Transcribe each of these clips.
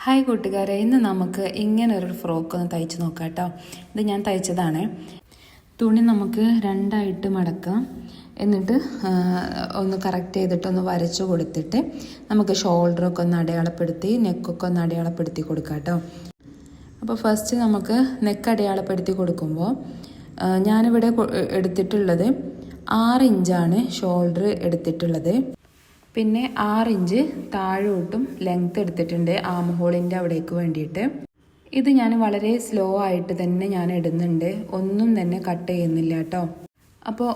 Hi കൂട്ടുകാരെ, ഇന്ന് നമുക്ക് ഇങ്ങനൊരു ഫ്രോക്ക് ഒന്ന് തയ്ച്ച് നോക്കാം കേട്ടോ. ഇത് ഞാൻ തയ്ച്ചതാണ്. തുണി നമുക്ക് രണ്ടായിട്ട് മടക്കാം. എന്നിട്ട് ഒന്ന് കറക്റ്റ് ചെയ്തിട്ട് ഒന്ന് വരച്ചു കൊടുത്തിട്ട് നമുക്ക് ഷോൾഡറൊക്കെ ഒന്ന് അടയാളപ്പെടുത്തി നെക്കൊക്കെ ഒന്ന് അടയാളപ്പെടുത്തി കൊടുക്കാം കേട്ടോ. അപ്പോൾ ഫസ്റ്റ് നമുക്ക് നെക്ക് അടയാളപ്പെടുത്തി കൊടുക്കുമ്പോൾ ഞാനിവിടെ എടുത്തിട്ടുള്ളത് 6 ഇഞ്ചാണ് ഷോൾഡർ എടുത്തിട്ടുള്ളത്. പിന്നെ 6 ഇഞ്ച് താഴോട്ടും ലെങ്ത് എടുത്തിട്ടുണ്ട് ആം ഹോളിൻ്റെ അവിടേക്ക് വേണ്ടിയിട്ട്. ഇത് ഞാൻ വളരെ സ്ലോ ആയിട്ട് തന്നെ ഞാൻ ഇടുന്നുണ്ട്, ഒന്നും തന്നെ കട്ട് ചെയ്യുന്നില്ല കേട്ടോ. അപ്പോൾ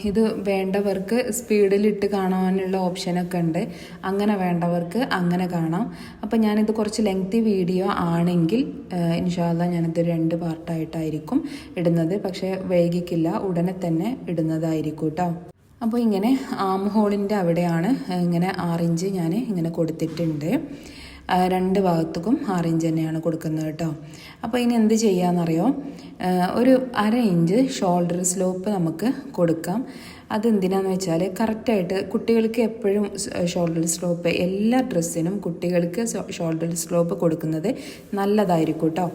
ഇത് വേണ്ടവർക്ക് സ്പീഡിലിട്ട് കാണാനുള്ള ഓപ്ഷനൊക്കെ ഉണ്ട്, അങ്ങനെ വേണ്ടവർക്ക് അങ്ങനെ കാണാം. അപ്പോൾ ഞാനിത് കുറച്ച് ലെങ്തി വീഡിയോ ആണെങ്കിൽ ഇൻഷാ അല്ലാഹ് ഞാനിത് 2 പാർട്ടായിട്ടായിരിക്കും ഇടുന്നത്. പക്ഷേ വൈകിക്കില്ല, ഉടനെ തന്നെ ഇടുന്നതായിരിക്കും കേട്ടോ. അപ്പോൾ ഇങ്ങനെ ആം ഹോളിൻ്റെ അവിടെയാണ് ഇങ്ങനെ 6 ഇഞ്ച് ഞാൻ ഇങ്ങനെ കൊടുത്തിട്ടുണ്ട്. 2 ഭാഗത്തേക്കും 6 ഇഞ്ച് തന്നെയാണ് കൊടുക്കുന്നത് കേട്ടോ. അപ്പോൾ ഇനി എന്ത് ചെയ്യാമെന്നറിയോ, ഒരു 1/2 ഇഞ്ച് ഷോൾഡർ സ്ലോപ്പ് നമുക്ക് കൊടുക്കാം. അതെന്തിനാന്ന് വെച്ചാൽ കറക്റ്റായിട്ട് കുട്ടികൾക്ക് എപ്പോഴും ഷോൾഡർ സ്ലോപ്പ്, എല്ലാ ഡ്രസ്സിനും കുട്ടികൾക്ക് ഷോൾഡർ സ്ലോപ്പ് കൊടുക്കുന്നത് നല്ലതായിരിക്കും കേട്ടോ.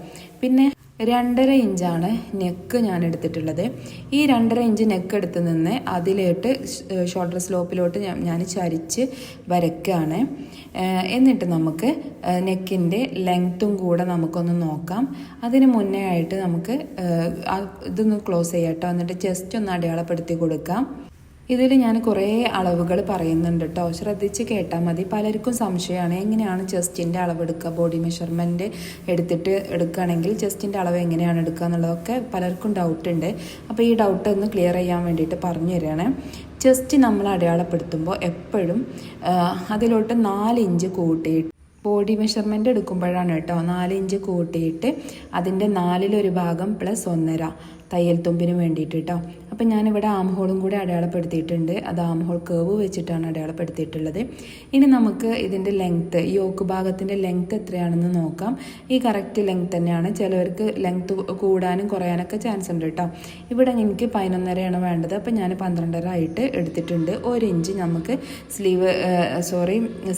പിന്നെ 2.5 ഇഞ്ചാണ് നെക്ക് ഞാൻ എടുത്തിട്ടുള്ളത്. ഈ 2.5 ഇഞ്ച് നെക്ക് എടുത്ത് നിന്ന് അതിലോട്ട് ഷോൾഡർ സ്ലോപ്പിലോട്ട് ഞാൻ ചരിച്ച് വരയ്ക്കുകയാണ്. എന്നിട്ട് നമുക്ക് നെക്കിൻ്റെ ലെങ്ത്തും കൂടെ നമുക്കൊന്ന് നോക്കാം. അതിന് മുന്നേ ആയിട്ട് നമുക്ക് ഇതൊന്ന് ക്ലോസ് ചെയ്യാം കേട്ടോ. എന്നിട്ട് ജസ്റ്റ് ഒന്ന് അടയാളപ്പെടുത്തി കൊടുക്കാം. ഇതിൽ ഞാൻ കുറേ അളവുകൾ പറയുന്നുണ്ട് കേട്ടോ, ശ്രദ്ധിച്ച് കേട്ടാൽ മതി. പലർക്കും സംശയമാണ് എങ്ങനെയാണ് ചെസ്റ്റിൻ്റെ അളവ് എടുക്കുക, ബോഡി മെഷർമെൻറ്റ് എടുത്തിട്ട് എടുക്കുകയാണെങ്കിൽ ചെസ്റ്റിൻ്റെ അളവ് എങ്ങനെയാണ് എടുക്കുക എന്നുള്ളതൊക്കെ പലർക്കും ഡൗട്ടുണ്ട്. അപ്പോൾ ഈ ഡൗട്ട് ഒന്ന് ക്ലിയർ ചെയ്യാൻ വേണ്ടിയിട്ട് പറഞ്ഞു തരികയാണ്. ചെസ്റ്റ് നമ്മൾ അടയാളപ്പെടുത്തുമ്പോൾ എപ്പോഴും അതിലോട്ട് 4 ഇഞ്ച് കൂട്ടിയിട്ട് ബോഡി മെഷർമെൻറ്റ് എടുക്കുമ്പോഴാണ് കേട്ടോ 4 ഇഞ്ച് കൂട്ടിയിട്ട് അതിൻ്റെ 4/1 ഭാഗം പ്ലസ് 1.5 തയ്യൽ തുമ്പിന് വേണ്ടിയിട്ട് കേട്ടോ. അപ്പം ഞാനിവിടെ ആം ഹോളും കൂടെ അടയാളപ്പെടുത്തിയിട്ടുണ്ട്. അത് ആം ഹോൾ കേവ് വെച്ചിട്ടാണ് അടയാളപ്പെടുത്തിയിട്ടുള്ളത്. ഇനി നമുക്ക് ഇതിൻ്റെ ലെങ്ത്ത്, യോക്ക് ഭാഗത്തിൻ്റെ ലെങ്ത്ത് എത്രയാണെന്ന് നോക്കാം. ഈ കറക്റ്റ് ലെങ്ത്ത് തന്നെയാണ്. ചിലവർക്ക് ലെങ്ത്ത് കൂടാനും കുറയാനൊക്കെ ചാൻസ് ഉണ്ട് കേട്ടോ. ഇവിടെ എനിക്ക് 11.5 വേണ്ടത്, അപ്പം ഞാൻ 12.5 ആയിട്ട് എടുത്തിട്ടുണ്ട്. 1 ഇഞ്ച് നമുക്ക്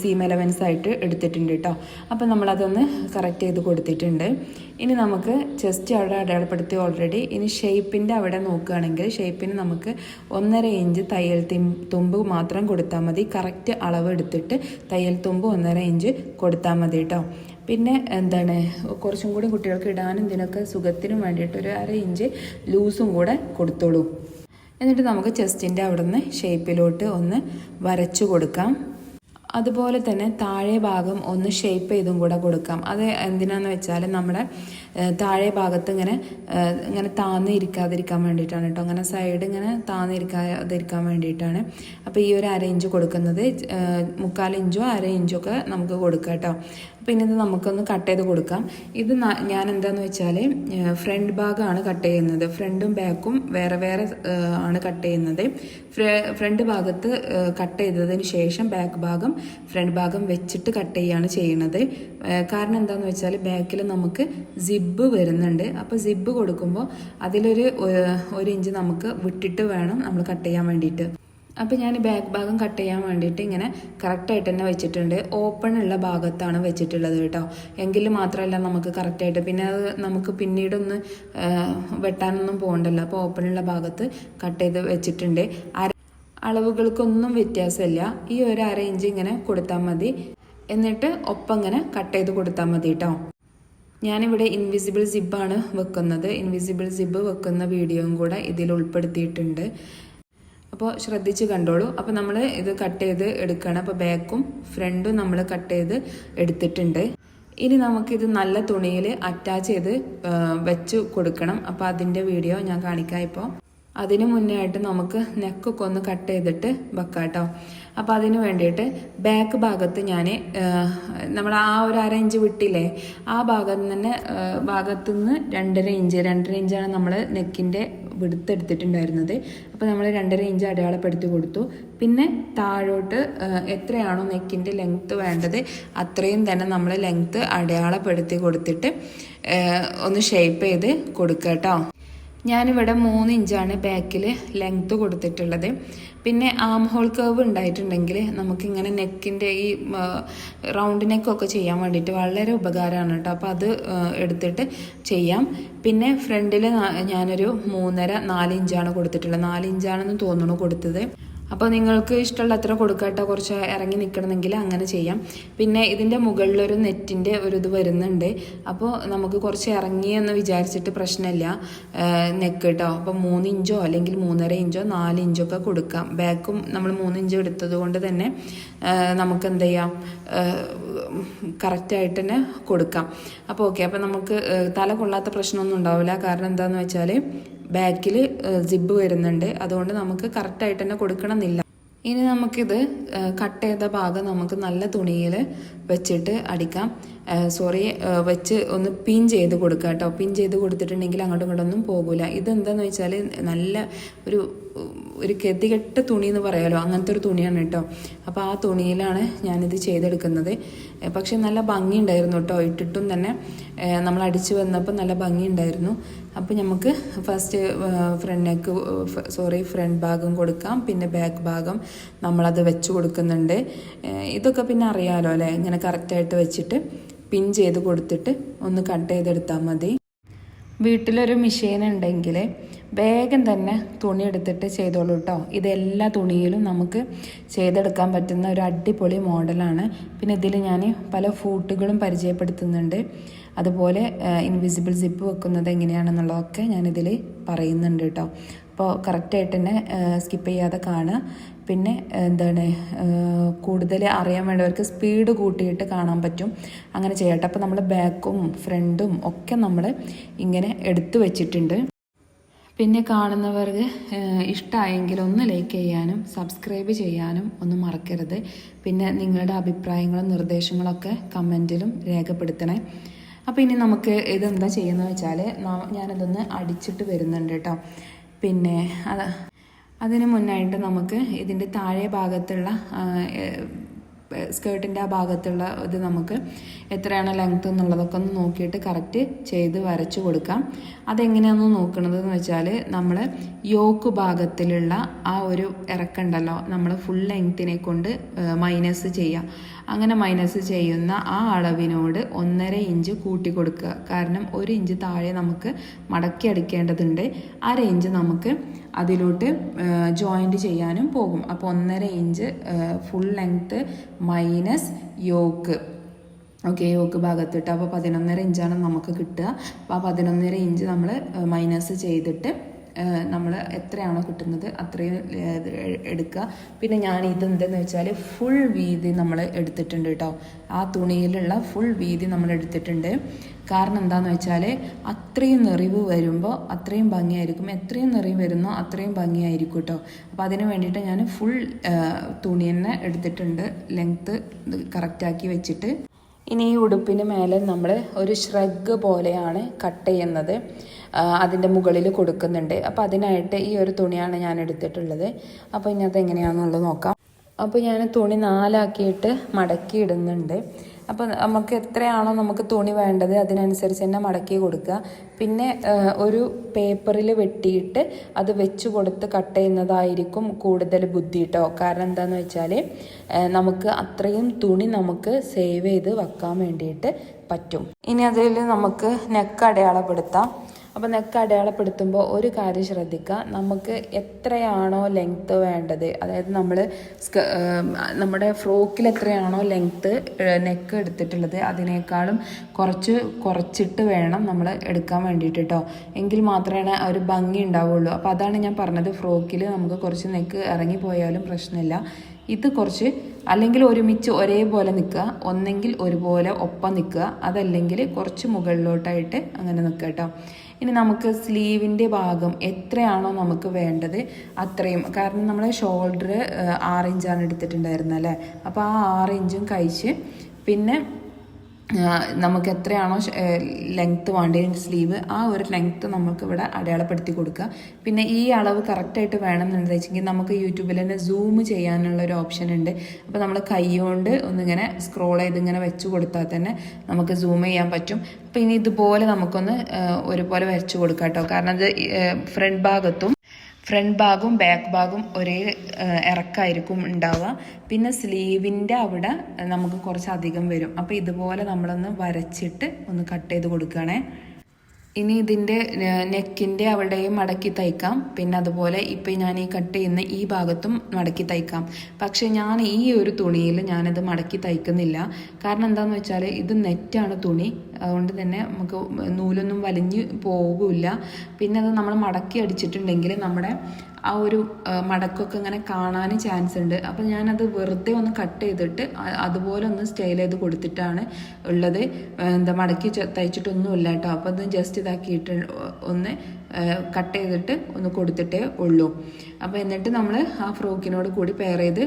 സീം എലവൻസ് ആയിട്ട് എടുത്തിട്ടുണ്ട് കേട്ടോ. അപ്പം നമ്മളതൊന്ന് കറക്റ്റ് ചെയ്ത് കൊടുത്തിട്ടുണ്ട്. ഇനി നമുക്ക് ചെസ്റ്റ് അവിടെ അടയാളപ്പെടുത്തി ഓൾറെഡി. ഇനി ഷേപ്പിൻ്റെ അവിടെ നോക്കുകയാണെങ്കിൽ ഷേപ്പിന് നമുക്ക് 1.5 ഇഞ്ച് തയ്യൽ തുമ്പ് മാത്രം കൊടുത്താൽ മതി. കറക്റ്റ് അളവ് എടുത്തിട്ട് തയ്യൽ തുമ്പ് 1.5 ഇഞ്ച് കൊടുത്താൽ മതി കേട്ടോ. പിന്നെ എന്താണ്, കുറച്ചും കൂടി കുട്ടികൾക്ക് ഇടാനും ഇതിനൊക്കെ സുഖത്തിനും വേണ്ടിയിട്ട് ഒരു 1/2 ഇഞ്ച് ലൂസും കൂടെ കൊടുത്തോളൂ. എന്നിട്ട് നമുക്ക് ചെസ്റ്റിൻ്റെ അവിടെ നിന്ന് ഷേപ്പിലോട്ട് ഒന്ന് വരച്ചു കൊടുക്കാം. അതുപോലെ തന്നെ താഴെ ഭാഗം ഒന്ന് ഷേപ്പ് ചെയ്തും കൂടെ കൊടുക്കാം. അത് എന്തിനാന്ന് വെച്ചാൽ നമ്മുടെ താഴെ ഭാഗത്ത് ഇങ്ങനെ താന്ന് ഇരിക്കാതിരിക്കാൻ വേണ്ടിയിട്ടാണ് കേട്ടോ. അങ്ങനെ സൈഡ് ഇങ്ങനെ താന്നിരിക്കാതിരിക്കാൻ വേണ്ടിയിട്ടാണ്. അപ്പോൾ ഈ ഒരു 1/2 ഇഞ്ച് കൊടുക്കുന്നത് 3/4 ഇഞ്ചോ 1/2 ഇഞ്ചോ ഒക്കെ നമുക്ക് കൊടുക്കാം കേട്ടോ. അപ്പോൾ ഇനി ഇത് നമുക്കൊന്ന് കട്ട് ചെയ്ത് കൊടുക്കാം. ഇത് ഞാൻ എന്താണെന്ന് വെച്ചാൽ ഫ്രണ്ട് ഭാഗമാണ് കട്ട് ചെയ്യുന്നത്. ഫ്രണ്ടും ബാക്കും വേറെ വേറെ ആണ് കട്ട് ചെയ്യുന്നത്. ഫ്രണ്ട് ഭാഗത്ത് കട്ട് ചെയ്തതിന് ശേഷം ബാക്ക് ഭാഗം ഫ്രണ്ട് ഭാഗം വെച്ചിട്ട് കട്ട് ചെയ്യുകയാണ് ചെയ്യുന്നത്. കാരണം എന്താണെന്ന് വെച്ചാൽ ബാക്കിൽ നമുക്ക് സിബ് വരുന്നുണ്ട്. അപ്പോൾ സിബ് കൊടുക്കുമ്പോൾ അതിലൊരു 1 ഇഞ്ച് നമുക്ക് വിട്ടിട്ട് വേണം നമ്മൾ കട്ട് ചെയ്യാൻ വേണ്ടിയിട്ട്. അപ്പോൾ ഞാൻ ബാക്ക് ഭാഗം കട്ട് ചെയ്യാൻ വേണ്ടിയിട്ട് ഇങ്ങനെ കറക്റ്റായിട്ട് തന്നെ വെച്ചിട്ടുണ്ട്. ഓപ്പൺ ഉള്ള ഭാഗത്താണ് വെച്ചിട്ടുള്ളത് കേട്ടോ. എങ്കിൽ മാത്രമല്ല നമുക്ക് കറക്റ്റായിട്ട്, പിന്നെ അത് നമുക്ക് പിന്നീടൊന്ന് വെട്ടാനൊന്നും പോകണ്ടല്ലോ. അപ്പോൾ ഓപ്പൺ ഉള്ള ഭാഗത്ത് കട്ട് ചെയ്ത് വെച്ചിട്ടുണ്ട്. അളവുകൾക്കൊന്നും വ്യത്യാസമില്ല. ഈ ഒരു 1/2 ഇഞ്ച് ഇങ്ങനെ കൊടുത്താൽ മതി. എന്നിട്ട് ഒപ്പം ഇങ്ങനെ കട്ട് ചെയ്ത് കൊടുത്താൽ മതി കേട്ടോ. ഞാനിവിടെ ഇൻവിസിബിൾ സിബാണ് വെക്കുന്നത്. ഇൻവിസിബിൾ സിബ് വെക്കുന്ന വീഡിയോയും കൂടെ ഇതിൽ ഉൾപ്പെടുത്തിയിട്ടുണ്ട്. അപ്പോൾ ശ്രദ്ധിച്ച് കണ്ടോളൂ. അപ്പോൾ നമ്മൾ ഇത് കട്ട് ചെയ്ത് എടുക്കണം. അപ്പോൾ ബാക്കും ഫ്രണ്ടും നമ്മൾ കട്ട് ചെയ്ത് എടുത്തിട്ടുണ്ട്. ഇനി നമുക്കിത് നല്ല തുണിയിൽ അറ്റാച്ച് ചെയ്ത് വെച്ച് കൊടുക്കണം. അപ്പോൾ അതിൻ്റെ വീഡിയോ ഞാൻ കാണിക്കാം. ഇപ്പോൾ അതിന് മുന്നേ ആയിട്ട് നമുക്ക് നെക്കൊക്കെ ഒന്ന് കട്ട് ചെയ്തിട്ട് വെക്കാം കേട്ടോ. അപ്പോൾ അതിന് വേണ്ടിയിട്ട് ബാക്ക് ഭാഗത്ത് ഞാൻ നമ്മൾ ആ ഒരു 1/2 ഇഞ്ച് വിട്ടില്ലേ, ആ ഭാഗത്ത് തന്നെ ഭാഗത്തുനിന്ന് 2.5 ഇഞ്ചാണ് നമ്മൾ നെക്കിൻ്റെ എടുത്തിട്ടുണ്ടായിരുന്നത്. അപ്പോൾ നമ്മൾ 2.5 ഇഞ്ച് അടയാളപ്പെടുത്തി കൊടുത്തു. പിന്നെ താഴോട്ട് എത്രയാണോ നെക്കിൻ്റെ ലെങ്ത്ത് വേണ്ടത് അത്രയും തന്നെ നമ്മൾ ലെങ്ത്ത് അടയാളപ്പെടുത്തി കൊടുത്തിട്ട് ഒന്ന് ഷേപ്പ് ചെയ്ത് കൊടുക്കുക കേട്ടോ. ഞാനിവിടെ 3 ഇഞ്ചാണ് ബാക്കിൽ ലെങ്ത്ത് കൊടുത്തിട്ടുള്ളത്. പിന്നെ ആം ഹോൾ കർവ് ഉണ്ടായിട്ടുണ്ടെങ്കിൽ നമുക്കിങ്ങനെ നെക്കിൻ്റെ ഈ റൗണ്ട് നെക്കൊക്കെ ചെയ്യാൻ വേണ്ടിയിട്ട് വളരെ ഉപകാരമാണ് കേട്ടോ. അപ്പോൾ അത് എടുത്തിട്ട് ചെയ്യാം. പിന്നെ ഫ്രണ്ടിൽ ഞാനൊരു 3.5-4 ഇഞ്ചാണ് കൊടുത്തിട്ടുള്ളത്. 4 ഇഞ്ചാണെന്ന് തോന്നുന്നു കൊടുത്തത്. അപ്പോൾ നിങ്ങൾക്ക് ഇഷ്ടമുള്ള അത്ര കൊടുക്കട്ടോ. കുറച്ച് ഇറങ്ങി നിൽക്കണമെങ്കിൽ അങ്ങനെ ചെയ്യാം. പിന്നെ ഇതിൻ്റെ മുകളിലൊരു നെറ്റിൻ്റെ ഒരു ഇത് വരുന്നുണ്ട്. അപ്പോൾ നമുക്ക് കുറച്ച് ഇറങ്ങിയെന്ന് വിചാരിച്ചിട്ട് പ്രശ്നമില്ല നെക്ക് കേട്ടോ. അപ്പോൾ 3 ഇഞ്ചോ അല്ലെങ്കിൽ 3.5 ഇഞ്ചോ 4 ഇഞ്ചോ ഒക്കെ കൊടുക്കാം. ബാക്കും നമ്മൾ 3 ഇഞ്ച് എടുത്തത് കൊണ്ട് തന്നെ നമുക്ക് എന്ത് ചെയ്യാം, കറക്റ്റായിട്ട് തന്നെ കൊടുക്കാം. അപ്പോൾ ഓക്കെ. അപ്പോൾ നമുക്ക് തല കൊള്ളാത്ത പ്രശ്നമൊന്നും ഉണ്ടാവില്ല. കാരണം എന്താണെന്ന് വെച്ചാൽ ബാക്കിൽ സിബ് വരുന്നുണ്ട്. അതുകൊണ്ട് നമുക്ക് കറക്റ്റായിട്ട് തന്നെ കൊടുക്കണം എന്നില്ല. ഇനി നമുക്കിത് കട്ട് ചെയ്ത ഭാഗം നമുക്ക് നല്ല തുണിയിൽ വെച്ചിട്ട് അടിക്കാം. വെച്ച് ഒന്ന് പിൻ ചെയ്ത് കൊടുക്കുക കേട്ടോ. പിൻ ചെയ്ത് കൊടുത്തിട്ടുണ്ടെങ്കിൽ അങ്ങോട്ടും ഇങ്ങോട്ടൊന്നും പോകില്ല. ഇതെന്താണെന്ന് വെച്ചാൽ നല്ല ഒരു ഗതികെട്ട തുണി എന്ന് പറയാമല്ലോ, അങ്ങനത്തെ ഒരു തുണിയാണ് കേട്ടോ. അപ്പോൾ ആ തുണിയിലാണ് ഞാനിത് ചെയ്തെടുക്കുന്നത്. പക്ഷെ നല്ല ഭംഗിയുണ്ടായിരുന്നു കേട്ടോ. ഇട്ടിട്ടും തന്നെ നമ്മൾ അടിച്ച് വന്നപ്പോൾ നല്ല ഭംഗിയുണ്ടായിരുന്നു. അപ്പോൾ നമുക്ക് ഫസ്റ്റ് ഫ്രണ്ട് ഭാഗം കൊടുക്കാം. പിന്നെ ബാക്ക് ഭാഗം നമ്മളത് വെച്ച് കൊടുക്കുന്നുണ്ട്. ഇതൊക്കെ പിന്നെ അറിയാമല്ലോ അല്ലേ. ഇങ്ങനെ കറക്റ്റായിട്ട് വെച്ചിട്ട് പിൻ ചെയ്ത് കൊടുത്തിട്ട് ഒന്ന് കട്ട് ചെയ്തെടുത്താൽ മതി. വീട്ടിലൊരു മെഷീൻ ഉണ്ടെങ്കിൽ വേഗം തന്നെ തുണി എടുത്തിട്ട് ചെയ്തോളൂ കേട്ടോ. ഇതെല്ലാ തുണിയിലും നമുക്ക് ചെയ്തെടുക്കാൻ പറ്റുന്ന ഒരു അടിപൊളി മോഡലാണ്. പിന്നെ ഇതിൽ ഞാൻ പല ഫൂട്ടുകളും പരിചയപ്പെടുത്തുന്നുണ്ട്. അതുപോലെ ഇൻവിസിബിൾ സിപ്പ് വെക്കുന്നത് എങ്ങനെയാണെന്നുള്ളതൊക്കെ ഞാനിതിൽ പറയുന്നുണ്ട് കേട്ടോ. അപ്പോൾ കറക്റ്റായിട്ട് തന്നെ സ്കിപ്പ് ചെയ്യാതെ കാണുക. പിന്നെ എന്താണ്, കൂടുതൽ അറിയാൻ വേണ്ടവർക്ക് സ്പീഡ് കൂട്ടിയിട്ട് കാണാൻ പറ്റും. അങ്ങനെ ചെയ്യട്ടെ. അപ്പോൾ നമ്മൾ ബാക്കും ഫ്രണ്ടും ഒക്കെ നമ്മൾ ഇങ്ങനെ എടുത്തു വെച്ചിട്ടുണ്ട്. പിന്നെ കാണുന്നവർക്ക് ഇഷ്ടമായെങ്കിൽ ഒന്ന് ലൈക്ക് ചെയ്യാനും സബ്സ്ക്രൈബ് ചെയ്യാനും ഒന്നും മറക്കരുത്. പിന്നെ നിങ്ങളുടെ അഭിപ്രായങ്ങളും നിർദ്ദേശങ്ങളൊക്കെ കമൻറ്റിലും രേഖപ്പെടുത്തണേ. അപ്പോൾ ഇനി നമുക്ക് ഇതെന്താ ചെയ്യുന്നത് വെച്ചാൽ ഞാനതൊന്ന് അടിച്ചിട്ട് വരുന്നുണ്ട് കേട്ടോ. പിന്നെ അതിന് മുന്നായിട്ട് നമുക്ക് ഇതിൻ്റെ താഴെ ഭാഗത്തുള്ള സ്കേർട്ടിൻ്റെ ആ ഭാഗത്തുള്ള ഇത് നമുക്ക് എത്രയാണ് ലെങ്ത്ത് എന്നുള്ളതൊക്കെ ഒന്ന് നോക്കിയിട്ട് കറക്റ്റ് ചെയ്ത് വരച്ചു കൊടുക്കാം. അതെങ്ങനെയാണെന്ന് നോക്കണതെന്ന് വെച്ചാൽ നമ്മൾ യോക്ക് ഭാഗത്തിലുള്ള ആ ഒരു ഇറക്കമുണ്ടല്ലോ, നമ്മൾ ഫുൾ ലെങ്ത്തിനെ കൊണ്ട് മൈനസ് ചെയ്യാം. അങ്ങനെ മൈനസ് ചെയ്യുന്ന ആ അളവിനോട് 1.5 ഇഞ്ച് കൂട്ടി കൊടുക്കുക. കാരണം 1 ഇഞ്ച് താഴെ നമുക്ക് മടക്കി അടിക്കേണ്ടതുണ്ട്. 1/2 ഇഞ്ച് നമുക്ക് അതിലോട്ട് ജോയിൻറ്റ് ചെയ്യാനും പോകും. അപ്പോൾ 1.5 inch full length minus yoke. Okay, yoke ഭാഗത്തിട്ട് അപ്പോൾ 11.5 ഇഞ്ചാണ് നമുക്ക് കിട്ടുക. അപ്പോൾ ആ 11.5 ഇഞ്ച് നമ്മൾ മൈനസ് ചെയ്തിട്ട് നമ്മൾ എത്രയാണോ കിട്ടുന്നത് അത്രയും എടുക്കുക. പിന്നെ ഞാൻ ഇതെന്തെന്ന് വെച്ചാൽ ഫുൾ വീതി നമ്മൾ എടുത്തിട്ടുണ്ട് കേട്ടോ. ആ തുണിയിലുള്ള ഫുൾ വീതി നമ്മൾ എടുത്തിട്ടുണ്ട്. കാരണം എന്താണെന്ന് വെച്ചാൽ അത്രയും നിറിവ് വരുമ്പോൾ അത്രയും ഭംഗിയായിരിക്കും. എത്രയും നിറിവ് വരുന്നോ അത്രയും ഭംഗിയായിരിക്കും കേട്ടോ. അപ്പോൾ അതിന് വേണ്ടിയിട്ട് ഞാൻ ഫുൾ തുണി തന്നെ എടുത്തിട്ടുണ്ട്, ലെങ്ത്ത് കറക്റ്റാക്കി വെച്ചിട്ട്. ഇനി ഈ ഉടുപ്പിന് മേലെ നമ്മൾ ഒരു ഷ്രഗ് പോലെയാണ് കട്ട് ചെയ്യുന്നത്. അതിൻ്റെ മുകളിൽ കൊടുക്കുന്നുണ്ട്. അപ്പോൾ അതിനായിട്ട് ഈ ഒരു തുണിയാണ് ഞാൻ എടുത്തിട്ടുള്ളത്. അപ്പോൾ ഇനി അതെങ്ങനെയാണെന്നുള്ളത് നോക്കാം. അപ്പോൾ ഞാൻ തുണി 4 ആക്കിയിട്ട് മടക്കി ഇടുന്നുണ്ട്. അപ്പോൾ നമുക്ക് എത്രയാണോ നമുക്ക് തുണി വേണ്ടത് അതിനനുസരിച്ച് തന്നെ മടക്കി കൊടുക്കുക. പിന്നെ ഒരു പേപ്പറിൽ വെട്ടിയിട്ട് അത് വെച്ച് കൊടുത്ത് കട്ട് ചെയ്യുന്നതായിരിക്കും കൂടുതൽ ബുദ്ധി കേട്ടോ. കാരണം എന്താണെന്ന് വെച്ചാൽ നമുക്ക് അത്രയും തുണി നമുക്ക് സേവ് ചെയ്ത് വെക്കാൻ വേണ്ടിയിട്ട് പറ്റും. ഇനി അതിൽ നമുക്ക് നെക്ക് അടയാളപ്പെടുത്താം. അപ്പോൾ നെക്ക് അടയാളപ്പെടുത്തുമ്പോൾ ഒരു കാര്യം ശ്രദ്ധിക്കുക, നമുക്ക് എത്രയാണോ ലെങ്ത്ത് വേണ്ടത്, അതായത് നമ്മുടെ ഫ്രോക്കിൽ എത്രയാണോ ലെങ്ത്ത് നെക്ക് എടുത്തിട്ടുള്ളത് അതിനേക്കാളും കുറച്ചിട്ട് വേണം നമ്മൾ എടുക്കാൻ വേണ്ടിയിട്ട് കേട്ടോ. എങ്കിൽ മാത്രമേ ഒരു ഭംഗി ഉണ്ടാവുള്ളൂ. അപ്പോൾ അതാണ് ഞാൻ പറഞ്ഞത്, ഫ്രോക്കിൽ നമുക്ക് കുറച്ച് നെക്ക് ഇറങ്ങിപ്പോയാലും പ്രശ്നമില്ല. ഇത് കുറച്ച് അല്ലെങ്കിൽ ഒരുമിച്ച് ഒരേപോലെ നിൽക്കുക, ഒന്നെങ്കിൽ ഒരുപോലെ ഒപ്പം നിൽക്കുക, അതല്ലെങ്കിൽ കുറച്ച് മുകളിലോട്ടായിട്ട് അങ്ങനെ നിൽക്കുക കേട്ടോ. ഇനി നമുക്ക് സ്ലീവിൻ്റെ ഭാഗം എത്രയാണോ നമുക്ക് വേണ്ടത് അത്രയും, കാരണം നമ്മൾ ഷോൾഡർ 6 ഇഞ്ചാണ് എടുത്തിട്ടുണ്ടായിരുന്നത് അല്ലേ. അപ്പോൾ ആ 6 ഇഞ്ചും കഴിച്ച് പിന്നെ നമുക്ക് എത്രയാണോ ലെങ്ത്ത് വേണ്ടത് സ്ലീവ്, ആ ഒരു ലെങ്ത്ത് നമുക്ക് ഇവിടെ അടയാളപ്പെടുത്തി കൊടുക്കുക. പിന്നെ ഈ അളവ് കറക്റ്റായിട്ട് വേണമെന്നുണ്ടെന്ന് വെച്ചെങ്കിൽ നമുക്ക് യൂട്യൂബിൽ തന്നെ സൂം ചെയ്യാനുള്ള ഒരു ഓപ്ഷൻ ഉണ്ട്. അപ്പോൾ നമ്മൾ കൈ കൊണ്ട് ഒന്നിങ്ങനെ സ്ക്രോൾ ചെയ്ത് ഇങ്ങനെ വെച്ച് കൊടുത്താൽ തന്നെ നമുക്ക് സൂം ചെയ്യാൻ പറ്റും. അപ്പോൾ ഇനി ഇതുപോലെ നമുക്കൊന്ന് ഒരുപോലെ വരച്ച് കൊടുക്കാം കേട്ടോ. കാരണം അത് ഫ്രണ്ട് ഭാഗവും ബാക്ക് ഭാഗവും ഒരേ ഇറക്കമായിരിക്കും ഉണ്ടാവുക. പിന്നെ സ്ലീവിൻ്റെ അവിടെ നമുക്ക് കുറച്ചധികം വരും. അപ്പോൾ ഇതുപോലെ നമ്മളൊന്ന് വരച്ചിട്ട് ഒന്ന് കട്ട് ചെയ്ത് കൊടുക്കുകയാണേ. ഇനി ഇതിൻ്റെ നെക്കിൻ്റെ അവിടെയും മടക്കി തയ്ക്കാം. പിന്നെ അതുപോലെ ഇപ്പം ഞാൻ ഈ കട്ട് ചെയ്യുന്ന ഈ ഭാഗത്തും മടക്കി തയ്ക്കാം. പക്ഷേ ഞാൻ ഈ ഒരു തുണിയിൽ ഞാനത് മടക്കി തയ്ക്കുന്നില്ല. കാരണം എന്താണെന്ന് വെച്ചാൽ ഇത് നെറ്റാണ് തുണി, അതുകൊണ്ട് തന്നെ നമുക്ക് നൂലൊന്നും വലിഞ്ഞ് പോകില്ല. പിന്നെ അത് നമ്മൾ മടക്കി അടിച്ചിട്ടുണ്ടെങ്കിൽ നമ്മുടെ ആ ഒരു മടക്കൊക്കെ ഇങ്ങനെ കാണാൻ ചാൻസ് ഉണ്ട്. അപ്പം ഞാനത് വെറുതെ ഒന്ന് കട്ട് ചെയ്തിട്ട് അതുപോലെ ഒന്ന് സ്റ്റൈൽ ചെയ്ത് കൊടുത്തിട്ടാണ് ഉള്ളത്. മടക്കി തയ്ച്ചിട്ടൊന്നുമില്ല കേട്ടോ. അപ്പം അത് ജസ്റ്റ് ഇതാക്കിയിട്ട് ഒന്ന് കട്ട് ചെയ്തിട്ട് ഒന്ന് കൊടുത്തിട്ടേ ഉള്ളൂ. അപ്പോൾ എന്നിട്ട് നമ്മൾ ആ ഫ്രോക്കിനോട് കൂടി പെയർ ചെയ്ത്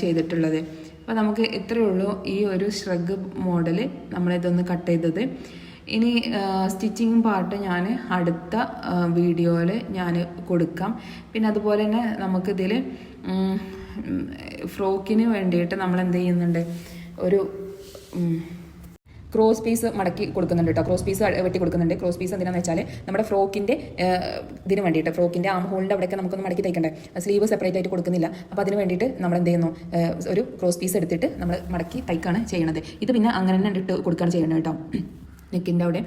ചെയ്തിട്ടുള്ളത്. അപ്പോൾ നമുക്ക് ഇത്രയേ ഉള്ളൂ ഈ ഒരു ഷ്രഗ് മോഡൽ നമ്മളിതൊന്ന് കട്ട് ചെയ്തത്. ഇനി സ്റ്റിച്ചിങ് പാർട്ട് ഞാൻ അടുത്ത വീഡിയോയിൽ ഞാൻ കൊടുക്കാം. പിന്നെ അതുപോലെ തന്നെ നമുക്കിതിൽ ഫ്രോക്കിന് വേണ്ടിയിട്ട് നമ്മൾ എന്ത് ചെയ്യുന്നുണ്ട്, ഒരു ക്രോസ് പീസ് മടക്കി കൊടുക്കുന്നുണ്ട് കേട്ടോ. ക്രോസ് പീസ് വെട്ടി കൊടുക്കുന്നുണ്ട്. ക്രോസ് പീസ് എന്തിനാണെന്ന് വെച്ചാൽ നമ്മുടെ ഫ്രോക്കിൻ്റെ ഇതിന് വേണ്ടിയിട്ട്, ഫ്രോക്കിൻ്റെ ആം ഹോളിൻ്റെ അവിടെയൊക്കെ നമുക്കൊന്ന് മടക്കി തയ്ക്കണ്ടേ, സ്ലീവ് സെപ്പറേറ്റ് ആയിട്ട് കൊടുക്കുന്നില്ല. അപ്പോൾ അതിന് വേണ്ടിയിട്ട് നമ്മൾ എന്ത് ചെയ്യുന്നു, ഒരു ക്രോസ് പീസ് എടുത്തിട്ട് നമ്മൾ മടക്കി തയ്ക്കാണ് ചെയ്യണത്. ഇത് പിന്നെ അങ്ങനെ തന്നെ ഇട്ട് കൊടുക്കുകയാണ് ചെയ്യേണ്ടത് കേട്ടോ. നെക്കിൻ്റെ അവിടെ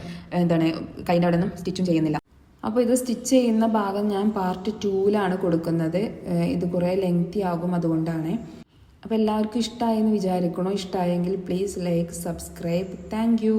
കൈൻ്റെ അവിടെ ഒന്നും സ്റ്റിച്ചും ചെയ്യുന്നില്ല. അപ്പോൾ ഇത് സ്റ്റിച്ച് ചെയ്യുന്ന ഭാഗം ഞാൻ പാർട്ട് 2ലാണ് കൊടുക്കുന്നത്. ഇത് കുറേ ലെങ്തി ആകും, അതുകൊണ്ടാണ്. അപ്പോൾ എല്ലാവർക്കും ഇഷ്ടമായെന്ന് വിചാരിക്കണോ? ഇഷ്ടമായെങ്കിൽ please like, subscribe. Thank you.